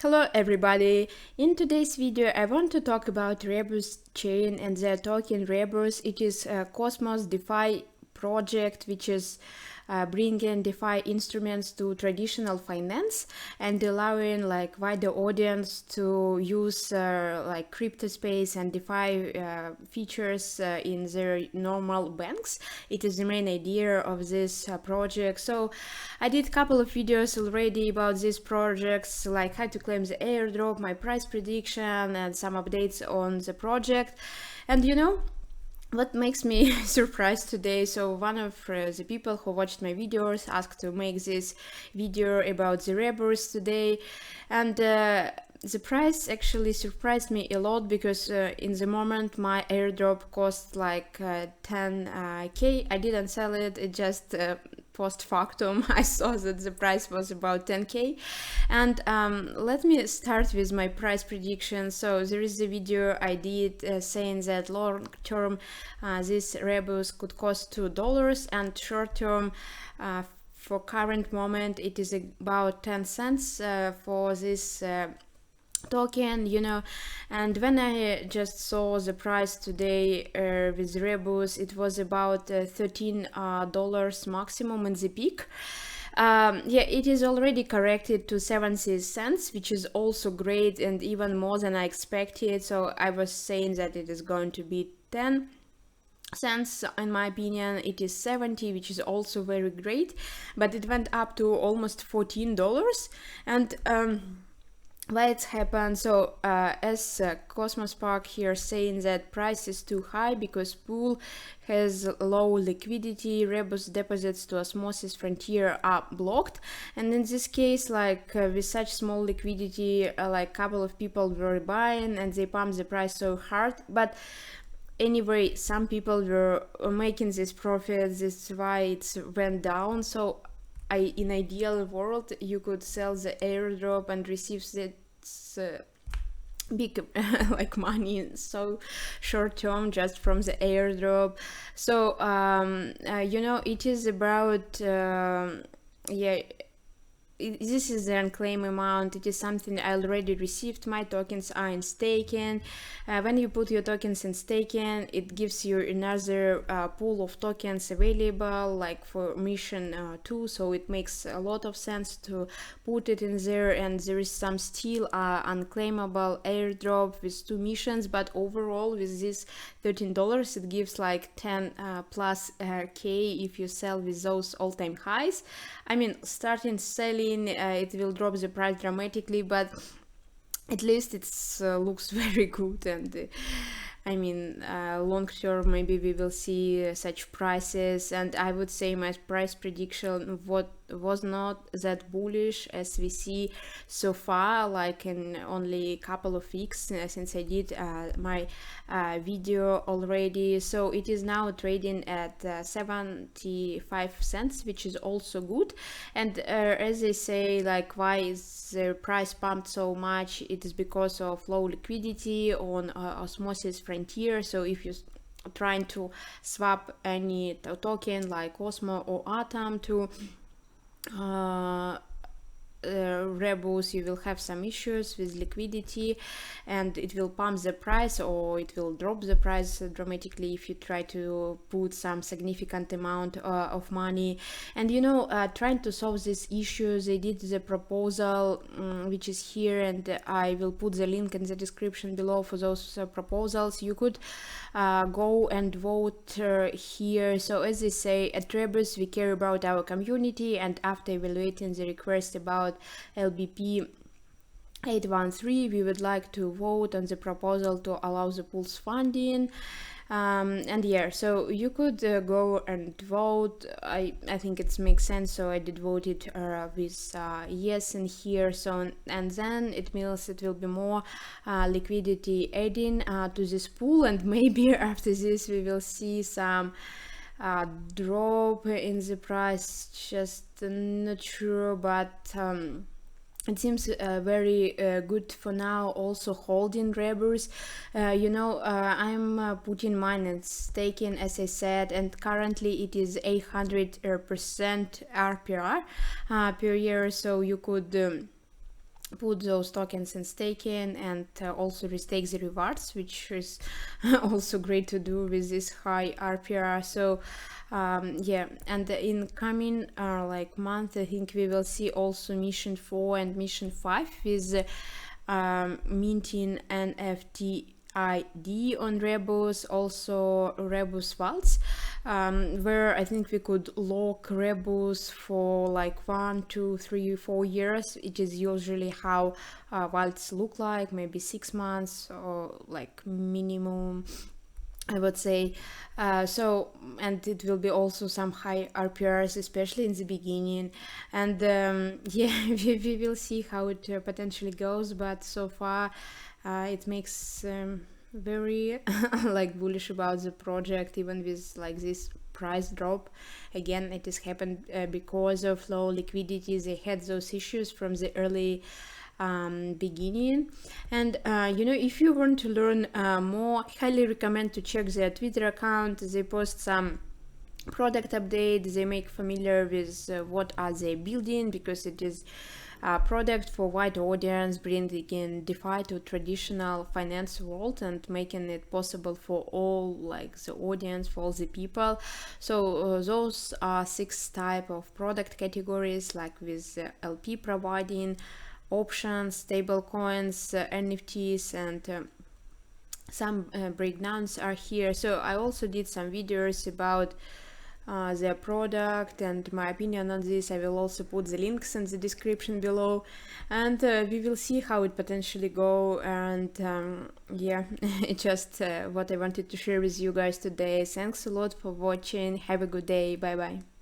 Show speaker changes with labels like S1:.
S1: Hello everybody! In today's video I want to talk about Rebus chain and their token Rebus. It is a Cosmos DeFi project which is bringing DeFi instruments to traditional finance and allowing like wider audience to use like crypto space and DeFi features in their normal banks. It is the main idea of this project. So I did a couple of videos already about these projects, like how to claim the airdrop, my price prediction, and some updates on the project. And what makes me surprised today? So one of the people who watched my videos asked to make this video about the Rebus today, and the price actually surprised me a lot because in the moment my airdrop cost like 10k. I didn't sell it, it just post factum I saw that the price was about 10k. And let me start with my price prediction. So there is a video I did saying that long term this Rebus could cost $2 and short term for current moment it is about 10 cents for this token, and when I just saw the price today with Rebus, it was about $13 maximum in the peak. Yeah, it is already corrected to 70 cents, which is also great and even more than I expected. So I was saying that it is going to be 10 cents. In my opinion it is 70, which is also very great, but it went up to almost $14. And why it's happened? So as Cosmos Park here saying that price is too high because pool has low liquidity, Rebus deposits to Osmosis Frontier are blocked, and in this case like with such small liquidity like couple of people were buying and they pumped the price so hard. But anyway, some people were making this profit, that's why it went down. So in ideal world you could sell the airdrop and receive this big like money so short term just from the airdrop. So it is about yeah, this is the unclaimed amount. It is something I already received. My tokens are in staking. When you put your tokens in staking, it gives you another pool of tokens available like for mission 2, so it makes a lot of sense to put it in there. And there is some still unclaimable airdrop with 2 missions, but overall with this $13 it gives like 10 plus k if you sell with those all-time highs. I mean, starting selling it will drop the price dramatically, but at least it looks very good. And I mean, long term maybe we will see such prices. And I would say my price prediction was not that bullish as we see so far, like in only a couple of weeks since I did my video already. So it is now trading at 75 cents, which is also good. And as they say, like, why is the price pumped so much? It is because of low liquidity on Osmosis Frontier. So if you trying to swap any token like OSMO or Atom to Rebus, you will have some issues with liquidity and it will pump the price or it will drop the price dramatically if you try to put some significant amount of money. And trying to solve these issues, they did the proposal which is here, and I will put the link in the description below for those proposals. You could go and vote here. So as they say, at Rebus we care about our community, and after evaluating the request about LBP 813, we would like to vote on the proposal to allow the pool's funding. And yeah, so you could go and vote. I think it makes sense, so I did vote it with yes in here. So, and then it means it will be more liquidity adding to this pool, and maybe after this we will see some drop in the price, just not sure, but it seems very good for now. Also holding Rebus, I'm putting mine in staking as I said, and currently it is 800% RPR per year, so you could put those tokens in staking and also restake the rewards, which is also great to do with this high RPR. So yeah, and in coming like month, I think we will see also mission 4 and mission 5 with minting NFT ID on Rebus, also Rebus vaults, where I think we could lock Rebus for like 1, 2, 3, 4 years. It is usually how vaults look like, maybe 6 months or like minimum, I would say. So, and it will be also some high RPRs, especially in the beginning. And yeah, we will see how it potentially goes. But so far, it makes very like bullish about the project, even with like this price drop. Again, it has happened because of low liquidity. They had those issues from the early beginning. And you know, if you want to learn more, highly recommend to check their Twitter account. They post some product updates, they make familiar with what are they building, because it is a product for wide audience, bringing DeFi to traditional finance world and making it possible for all like the audience, for all the people. So those are 6 type of product categories, like with LP providing options, stable coins, NFTs, and some breakdowns are here. So I also did some videos about their product and my opinion on this. I will also put the links in the description below, and we will see how it potentially go. And yeah, it's just what I wanted to share with you guys today. Thanks a lot for watching. Have a good day. Bye bye.